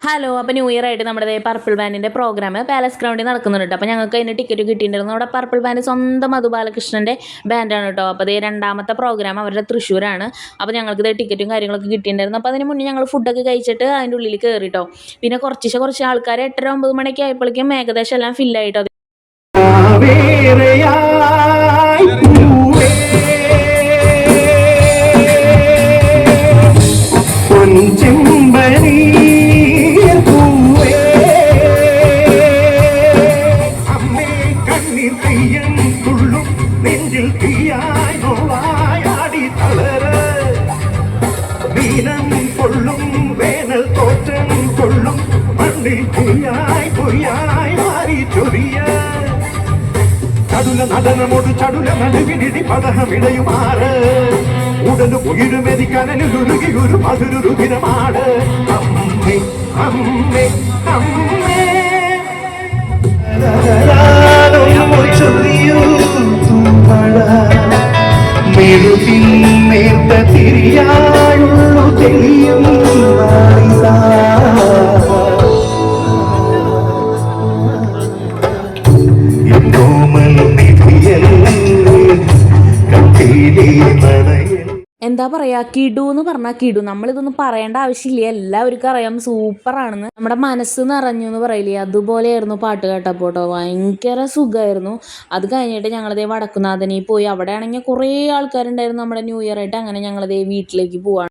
Hello, അപ്പോൾ new year ആയിട്ട് നമ്മുടെ പർപ്പിൾ ബാൻഡിൻ്റെ പ്രോഗ്രാം പാലസ് ഗ്രൗണ്ടിൽ നടക്കുന്നുണ്ട്. അപ്പോൾ ഞങ്ങൾക്ക് അതിന് ടിക്കറ്റ് കിട്ടിയിട്ടുണ്ടായിരുന്നു. അവിടെ പർപ്പിൾ ബാൻഡ് സ്വന്തം മധു ബാലകൃഷ്ണൻ്റെ ബാൻഡാണ് കേട്ടോ. അപ്പോൾ അതേ രണ്ടാമത്തെ പ്രോഗ്രാം അവരുടെ തൃശ്ശൂരാണ്. അപ്പോൾ ഞങ്ങൾക്ക് ഇതേ ടിക്കറ്റും കാര്യങ്ങളൊക്കെ കിട്ടിയിട്ടുണ്ടായിരുന്നു. അപ്പോൾ അതിന് മുന്നേ ഞങ്ങൾ ഫുഡൊക്കെ കഴിച്ചിട്ട് അതിൻ്റെ ഉള്ളിൽ കയറിട്ടോ. പിന്നെ കുറച്ച് ആൾക്കാർ 8:30-9 മണിയൊക്കെ ആയപ്പോഴേക്കും ഏകദേശം എല്ലാം ഫില്ലായിട്ടോ. വേനൽ തോറ്റം കൊള്ളും മണ്ണിൽ പൊയ്യായി മാറി ചൊരിയ ചടുല നടനമോട് ചടുല നടുവിനിടി പദഹമിടയുമാറ് ഉടനു ഉയരുമെതി കനലുരുകി ഒരു മധുരുരുദിനമാണ് അമ്മേ അമ്മേ അമ്മേ മെഴുകിൻ മേത്ത തിരിയായുള്ളു തെളിയും എന്താ പറയുക, കിടു എന്ന് പറഞ്ഞാൽ കിടു. നമ്മളിതൊന്നും പറയേണ്ട ആവശ്യമില്ല, എല്ലാവർക്കും അറിയാം സൂപ്പറാണെന്ന്. നമ്മുടെ മനസ്സ് നിറഞ്ഞു എന്ന് പറയില്ലേ, അതുപോലെയായിരുന്നു പാട്ട് കേട്ടപ്പോൾ കേട്ടോ. ഭയങ്കര സുഖമായിരുന്നു. അത് കഴിഞ്ഞിട്ട് ഞങ്ങളതേ വടക്കുന്നാഥനിൽ പോയി. അവിടെ ആണെങ്കിൽ കുറേ ആൾക്കാരുണ്ടായിരുന്നു നമ്മുടെ ന്യൂ ഇയർ ആയിട്ട്. അങ്ങനെ ഞങ്ങളതേ വീട്ടിലേക്ക് പോവാണ്.